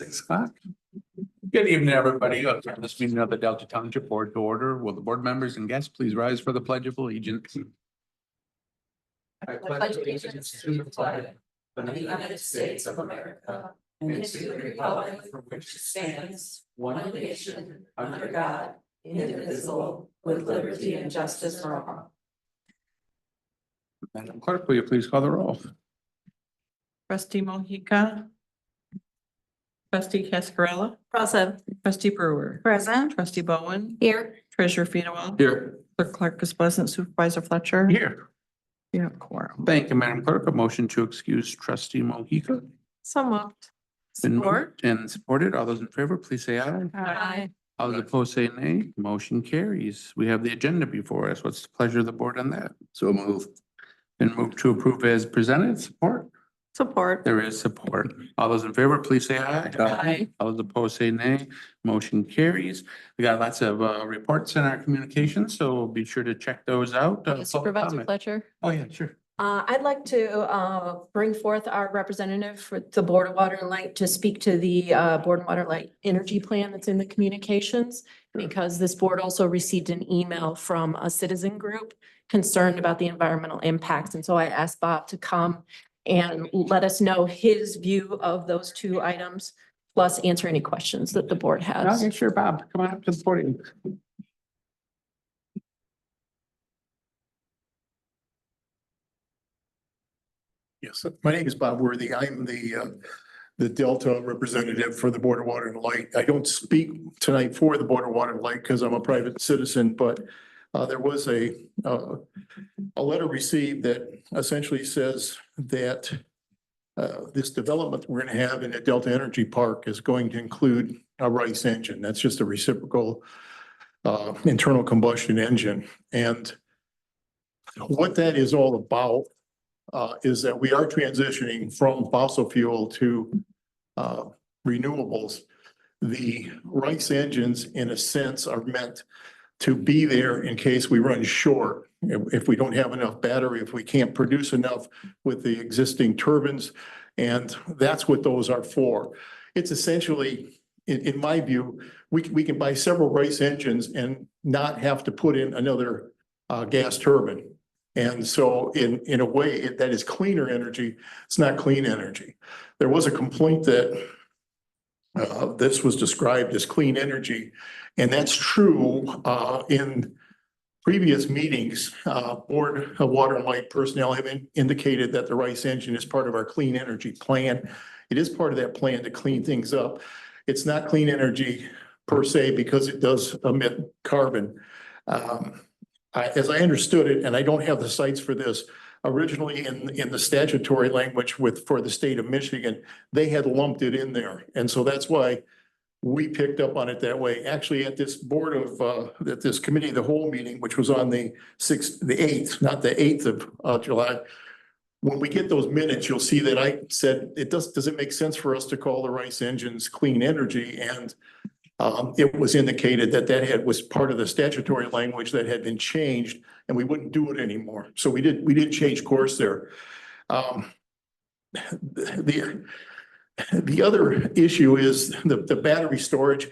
6 o'clock. Good evening, everybody. I'll turn this meeting of the Delta Township Board to order. Will the board members and guests please rise for the Pledge of Allegiance? I pledge allegiance to the flag of the United States of America and to the republic for which it stands, one nation, under God, indivisible, with liberty and justice for all. Madam Clerk, will you please call the roll? Trustee Mohica. Trustee Cascarella. Present. Trustee Brewer. Present. Trustee Bowen. Here. Treasurer Fedorowell. Here. Clerk is present. Supervisor Fletcher. Here. You have quorum. Thank you, Madam Clerk. A motion to excuse trustee Mohica. So moved. Been moved and supported. All those in favor, please say aye. Aye. All those opposed say nay. Motion carries. We have the agenda before us. What's the pleasure of the board on that? So moved. Been moved to approve as presented. Support? Support. There is support. All those in favor, please say aye. Aye. All those opposed say nay. Motion carries. We got lots of reports in our communications, so be sure to check those out. Public Supervisor comment. Fletcher. Oh, yeah, sure. I'd like to bring forth our representative for the Board of Water and Light to speak to the Board of Water and Light Energy Plan that's in the communications. Because this board also received an email from a citizen group concerned about the environmental impacts. And so I asked Bob to come and let us know his view of those two items, plus answer any questions that the board has. Okay, sure, Bob. Come on up to the podium. Yes, my name is Bob Worthy. I'm the Delta representative for the Board of Water and Light. I don't speak tonight for the Board of Water and Light because I'm a private citizen, but there was a letter received that essentially says that this development we're going to have in the Delta Energy Park is going to include a Rice engine. That's just a reciprocal internal combustion engine. And what that is all about is that we are transitioning from fossil fuel to renewables. The Rice engines, in a sense, are meant to be there in case we run short. If we don't have enough battery, if we can't produce enough with the existing turbines, and that's what those are for. It's essentially, in my view, we can buy several Rice engines and not have to put in another gas turbine. And so in a way, that is cleaner energy. It's not clean energy. There was a complaint that this was described as clean energy, and that's true in previous meetings. Board of Water and Light personnel have indicated that the Rice engine is part of our clean energy plan. It is part of that plan to clean things up. It's not clean energy per se because it does emit carbon. As I understood it, and I don't have the sites for this, originally in the statutory language for the state of Michigan, they had lumped it in there. And so that's why we picked up on it that way. Actually, at this at this committee, the whole meeting, which was on the 8th, not the 8th of July. When we get those minutes, you'll see that I said, does it make sense for us to call the Rice engines clean energy? And it was indicated that was part of the statutory language that had been changed and we wouldn't do it anymore. So we did change course there. The other issue is the battery storage.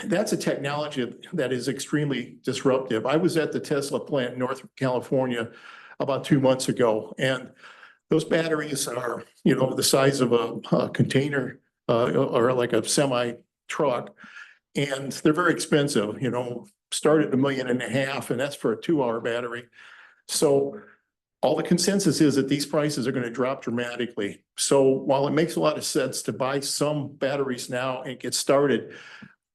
That's a technology that is extremely disruptive. I was at the Tesla plant in North California about 2 months ago, and those batteries are, the size of a container or like a semi truck. And they're very expensive, start at $1.5 million, and that's for a 2-hour battery. So all the consensus is that these prices are going to drop dramatically. So while it makes a lot of sense to buy some batteries now and get started,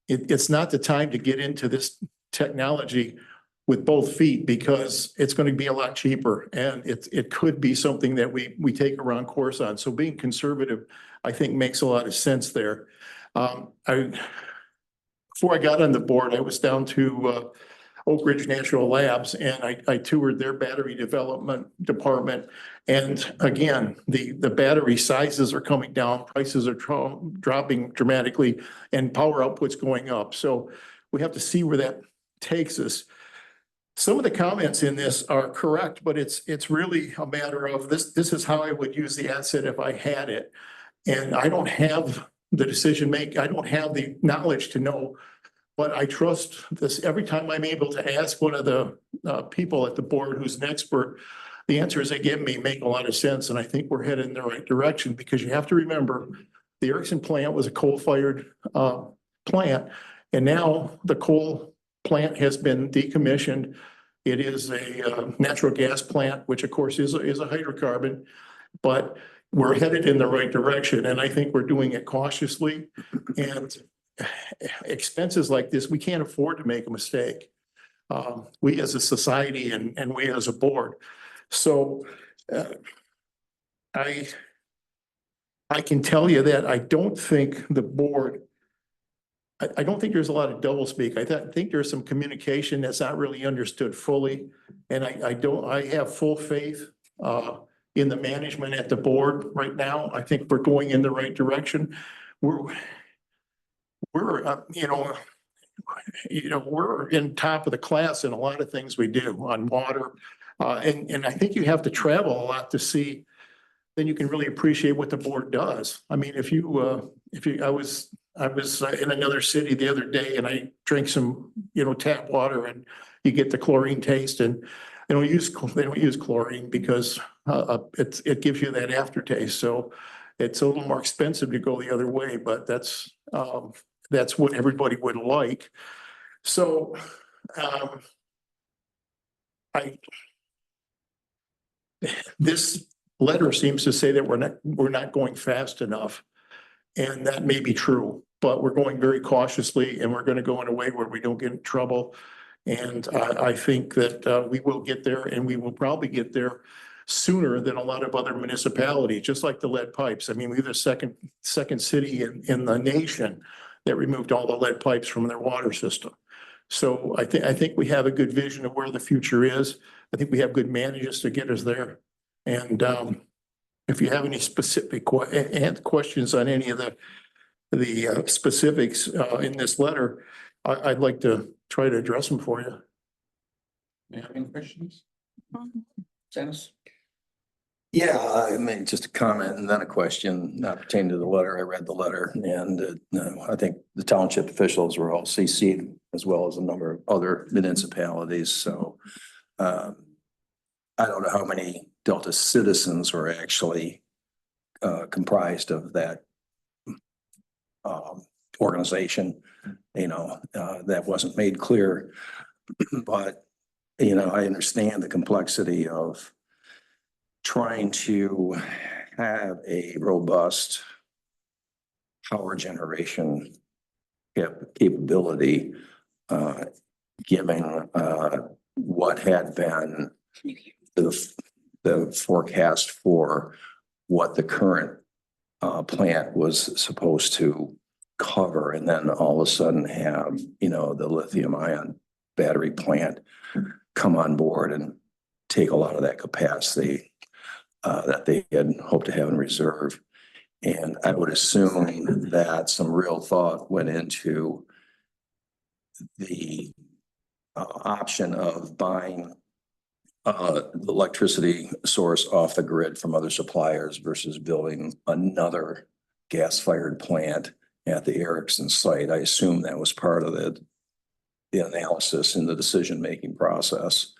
it's not the time to get into this technology with both feet because it's going to be a lot cheaper and it could be something that we take a wrong course on. So being conservative, I think, makes a lot of sense there. Before I got on the board, I was down to Oak Ridge National Labs and I toured their battery development department. And again, the battery sizes are coming down, prices are dropping dramatically, and power output's going up. So we have to see where that takes us. Some of the comments in this are correct, but it's really a matter of this is how I would use the asset if I had it. And I don't have the decision make. I don't have the knowledge to know. But I trust this. Every time I'm able to ask one of the people at the board who's an expert, the answers they give me make a lot of sense. And I think we're headed in the right direction because you have to remember the Erickson plant was a coal-fired plant. And now the coal plant has been decommissioned. It is a natural gas plant, which of course is a hydrocarbon, but we're headed in the right direction. And I think we're doing it cautiously. And expenses like this, we can't afford to make a mistake. We as a society and we as a board. So I can tell you that I don't think the board, I don't think there's a lot of doublespeak. I think there's some communication that's not really understood fully. And I have full faith in the management at the board right now. I think we're going in the right direction. We're we're in top of the class in a lot of things we do on water. And I think you have to travel a lot to see, then you can really appreciate what the board does. I mean, I was in another city the other day and I drank some, tap water and you get the chlorine taste and they don't use chlorine because it gives you that aftertaste. So it's a little more expensive to go the other way, but that's what everybody would like. So this letter seems to say that we're not going fast enough. And that may be true, but we're going very cautiously and we're going to go in a way where we don't get in trouble. And I think that we will get there and we will probably get there sooner than a lot of other municipalities, just like the lead pipes. I mean, we're the second city in the nation that removed all the lead pipes from their water system. So I think we have a good vision of where the future is. I think we have good managers to get us there. And if you have any specific questions on any of the specifics in this letter, I'd like to try to address them for you. You have any questions? Dennis? Yeah, I mean, just a comment and then a question not pertaining to the letter. I read the letter and I think the township officials were all CC'd as well as a number of other municipalities. So I don't know how many Delta citizens were actually comprised of that organization, that wasn't made clear. But, I understand the complexity of trying to have a robust power generation capability, given what had been the forecast for what the current plant was supposed to cover, and then all of a sudden have, the lithium ion battery plant come on board and take a lot of that capacity that they had hoped to have in reserve. And I would assume that some real thought went into the option of buying the electricity source off the grid from other suppliers versus building another gas-fired plant at the Erickson site. I assume that was part of the analysis in the decision-making process.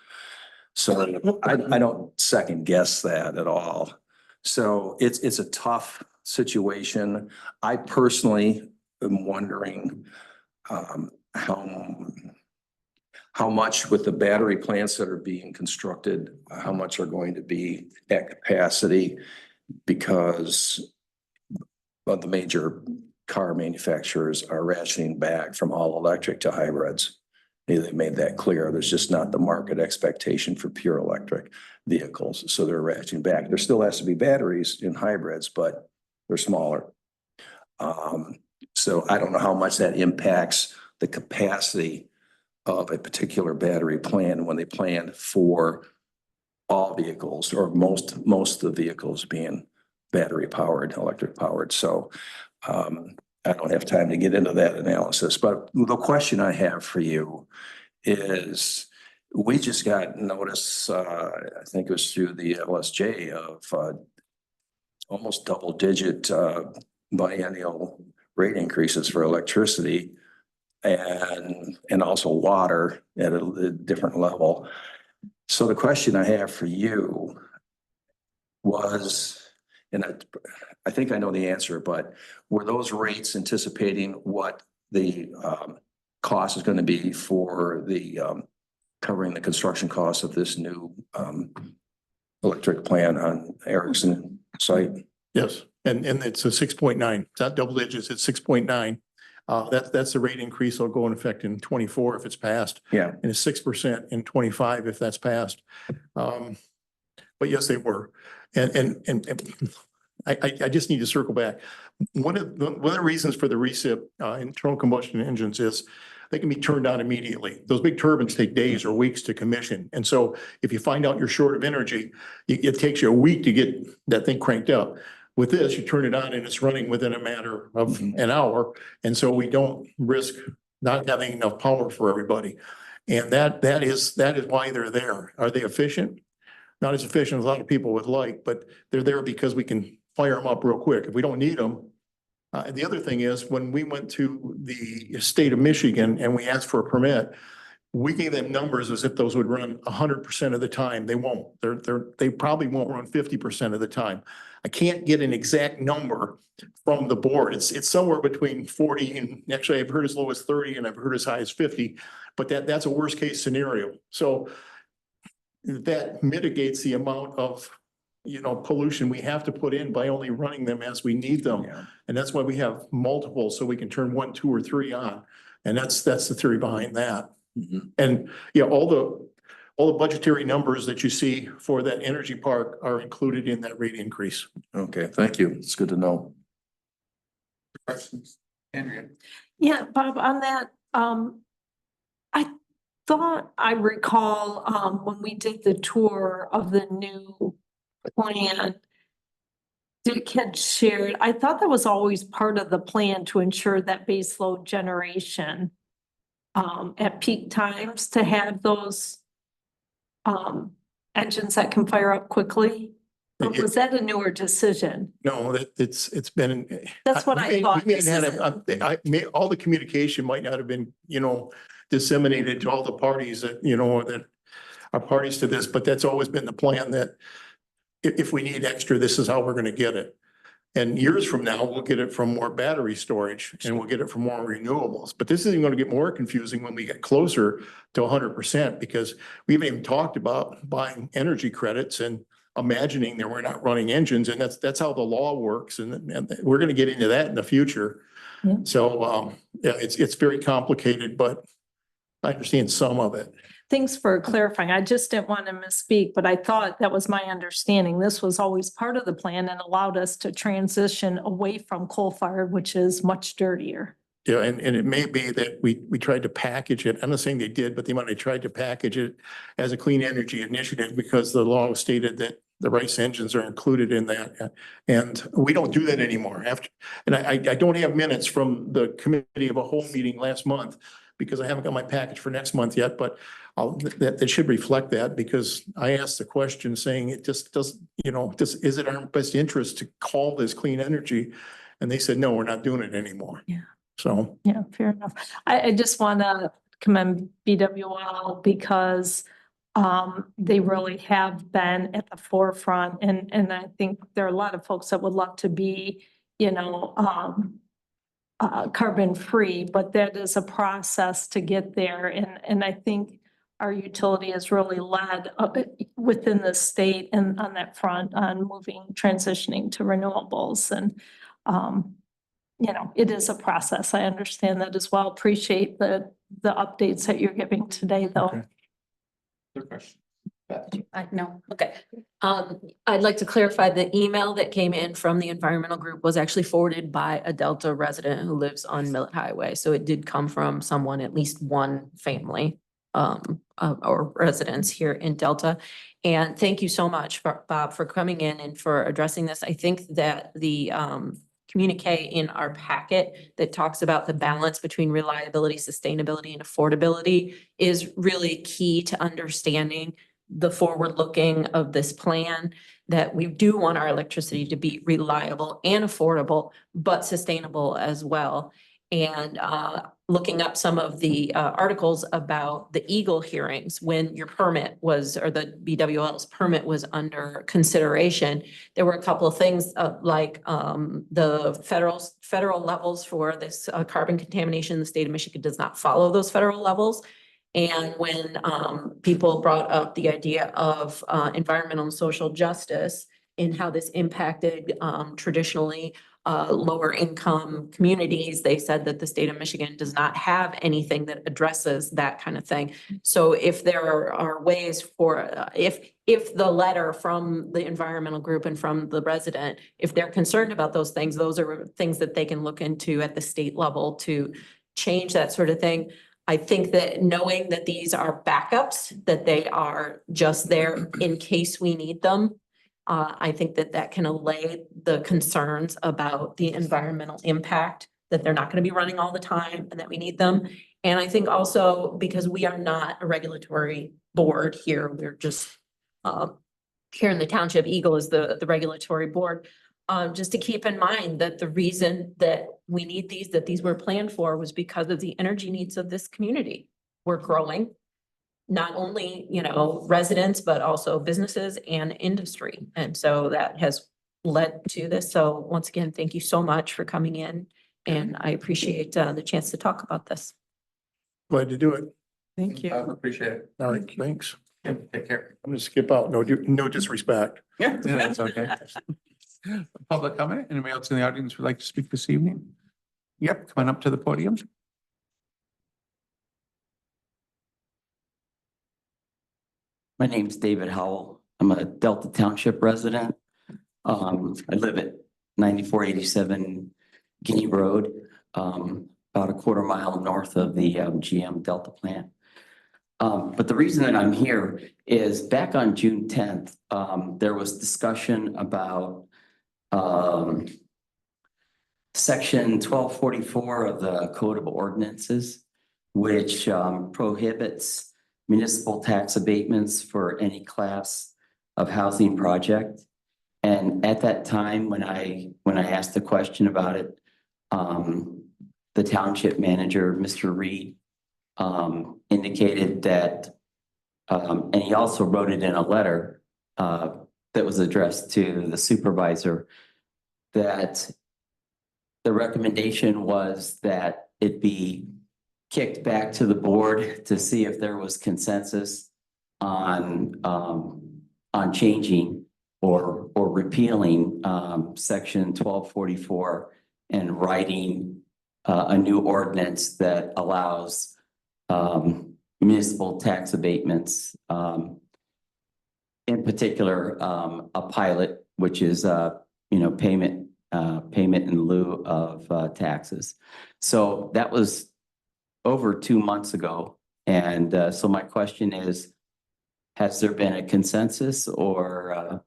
So I don't second guess that at all. So it's a tough situation. I personally am wondering how much with the battery plants that are being constructed, how much are going to be at capacity, because of the major car manufacturers are rationing back from all electric to hybrids. They made that clear. There's just not the market expectation for pure electric vehicles. So they're rationing back. There still has to be batteries in hybrids, but they're smaller. So I don't know how much that impacts the capacity of a particular battery plant when they plan for all vehicles or most of the vehicles being battery powered, electric powered. So I don't have time to get into that analysis, but the question I have for you is, we just got notice, I think it was through the LSJ, of almost double-digit biennial rate increases for electricity and also water at a different level. So the question I have for you was, and I think I know the answer, but were those rates anticipating what the cost is going to be for the covering the construction costs of this new electric plant on Erickson site? Yes, and it's a 6.9. It's not double digits, it's 6.9. That's the rate increase that'll go in effect in 24 if it's passed, Yeah, and it's 6% in 25 if that's passed. But yes, they were. And I just need to circle back. One of the reasons for the recip internal combustion engines is they can be turned on immediately. Those big turbines take days or weeks to commission. And so if you find out you're short of energy, it takes you a week to get that thing cranked up. With this, you turn it on and it's running within a matter of an hour. And so we don't risk not having enough power for everybody. And that is why they're there. Are they efficient? Not as efficient as a lot of people would like, but they're there because we can fire them up real quick. If we don't need them. And the other thing is, when we went to the state of Michigan and we asked for a permit, we gave them numbers as if those would run 100% of the time. They won't. They probably won't run 50% of the time. I can't get an exact number from the board. It's somewhere between 40 and actually I've heard as low as 30 and I've heard as high as 50, but that's a worst case scenario. So that mitigates the amount of, pollution we have to put in by only running them as we need them. yeah. And that's why we have multiple, so we can turn 1, 2, or 3 on. And that's the theory behind that. Mhm. And yeah, all the budgetary numbers that you see for that energy park are included in that rate increase. Okay, thank you. It's good to know. Questions? Andrea? Yeah, Bob, on that, I thought I recall, when we did the tour of the new plan, Dick had shared, I thought that was always part of the plan to ensure that baseload generation at peak times to have those engines that can fire up quickly. Or was that a newer decision? No, it's been. That's what I thought. All the communication might not have been, disseminated to all the parties that, that are parties to this, but that's always been the plan, that if we need extra, this is how we're gonna get it. And years from now, we'll get it from more battery storage and we'll get it from more renewables. But this is even going to get more confusing when we get closer to 100%, because we haven't even talked about buying energy credits and imagining that we're not running engines. And that's how the law works. And we're going to get into that in the future. Yeah. So yeah, it's very complicated, but I understand some of it. Thanks for clarifying. I just didn't want to misspeak, but I thought that was my understanding. This was always part of the plan and allowed us to transition away from coal fired, which is much dirtier. Yeah, and it may be that we tried to package it. I'm not saying they did, but they might have tried to package it as a clean energy initiative because the law stated that the RICE engines are included in that. And we don't do that anymore. I don't have minutes from the committee of a whole meeting last month because I haven't got my package for next month yet, but that should reflect that, because I asked the question saying it just doesn't, is it our best interest to call this clean energy? And they said, no, we're not doing it anymore. Yeah. So. Yeah, fair enough. I just want to commend BWL because they really have been at the forefront. And I think there are a lot of folks that would love to be, carbon free, but that is a process to get there. And I think our utility has really led within the state and on that front on transitioning to renewables. And, it is a process. I understand that as well. Appreciate the updates that you're giving today, though. Okay. Other questions? No, okay. I'd like to clarify the email that came in from the environmental group was actually forwarded by a Delta resident who lives on Millet Highway. So it did come from someone, at least one family or residents here in Delta. And thank you so much, Bob, for coming in and for addressing this. I think that the communique in our packet that talks about the balance between reliability, sustainability, and affordability is really key to understanding the forward looking of this plan. that we do want our electricity to be reliable and affordable, but sustainable as well. And looking up some of the articles about the Eagle hearings, when your permit was, or the BWL's permit was under consideration, there were a couple of things like the federal levels for this carbon contamination in the state of Michigan does not follow those federal levels. And when people brought up the idea of environmental and social justice and how this impacted traditionally lower income communities, they said that the state of Michigan does not have anything that addresses that kind of thing. So if there are ways for, if the letter from the environmental group and from the resident, if they're concerned about those things, those are things that they can look into at the state level to change that sort of thing. I think that knowing that these are backups, that they are just there in case we need them, I think that that can allay the concerns about the environmental impact, that they're not going to be running all the time and that we need them. And I think also because we are not a regulatory board here, we're just here in the township, Eagle is the regulatory board. Just to keep in mind that the reason that we need these, that these were planned for was because of the energy needs of this community. We're growing. Not only, you know, residents, but also businesses and industry. And so that has led to this. So once again, thank you so much for coming in. And I appreciate the chance to talk about this. Glad to do it. Thank I appreciate it. All right, thanks. Take care. I'm gonna skip out. No disrespect. Yeah, that's okay. Public comment? Anybody else in the audience would like to speak this evening? Yep, come on up to the podium. My name's David Howell. I'm a Delta Township resident. I live at 9487 Guinea Road, about a quarter mile north of the GM Delta plant. But the reason that I'm here is back on June 10th, there was discussion about section 1244 of the Code of Ordinances, which prohibits municipal tax abatements for any class of housing project. And at that time, when I asked the question about it, the township manager, Mr. Reed, indicated that, and he also wrote it in a letter that was addressed to the supervisor, that the recommendation was that it be kicked back to the board to see if there was consensus on changing or repealing section 1244 and writing a new ordinance that allows municipal tax abatements, in particular a pilot, which is payment in lieu of taxes. So that was over 2 months ago. And so my question is, has there been a consensus, or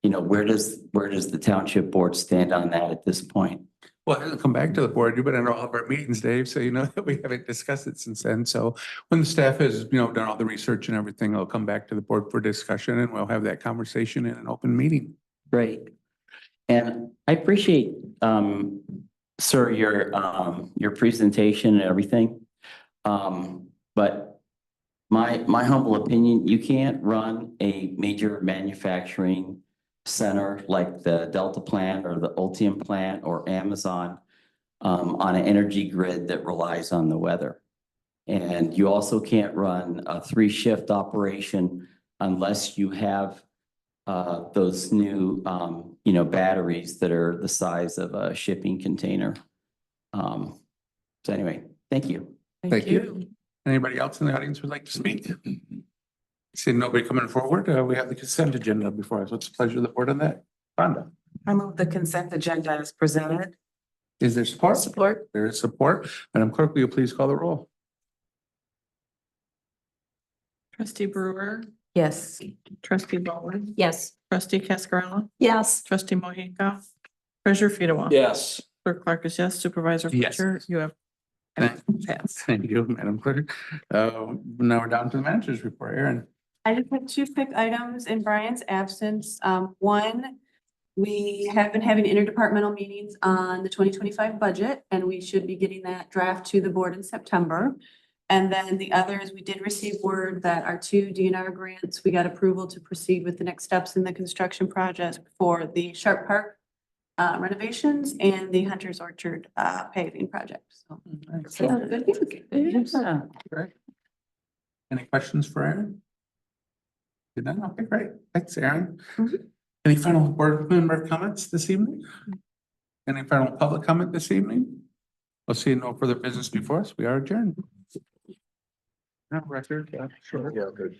where does the township board stand on that at this point? Well, it hasn't come back to the board. You've been in all of our meetings, Dave, so you know that we haven't discussed it since then. So when the staff has, done all the research and everything, it'll come back to the board for discussion and we'll have that conversation in an open meeting. Great. And I appreciate, sir, your presentation and everything. But my humble opinion, you can't run a major manufacturing center like the Delta plant or the Ultium plant or Amazon on an energy grid that relies on the weather. And you also can't run a 3-shift operation unless you have those new batteries that are the size of a shipping container. So anyway, thank you. Thank you. Anybody else in the audience would like to speak? Seeing nobody coming forward, we have the consent agenda before us. What's the pleasure of the board on that? Rhonda? I move the consent agenda as presented. Is there support? Support. There is support. Madam Clerk, will you please call the roll? Trustee Brewer, Yes. trustee Baldwin, Yes. trustee Cascarella, Yes. trustee Mohica, treasurer Fedewa. Yes. Clerk Clark is yes, supervisor Yes. Fletcher, you have Thank passed. Thank you, Madam Clerk. Now we're down to the manager's report. Aaron. I just have two quick items in Brian's absence. One, we have been having interdepartmental meetings on the 2025 budget, and we should be getting that draft to the board in September. And then the other is we did receive word that our two DNR grants, we got approval to proceed with the next steps in the construction project for the Sharp Park renovations and the Hunter's Orchard paving project. So Yeah, good news. Yeah. Great. Any questions for Aaron? Did not? Okay, great. Thanks, Aaron. Any final board member comments this evening? Any final public comment this evening? We'll see no further business before us. We are adjourned. Record, sure. Yeah, good.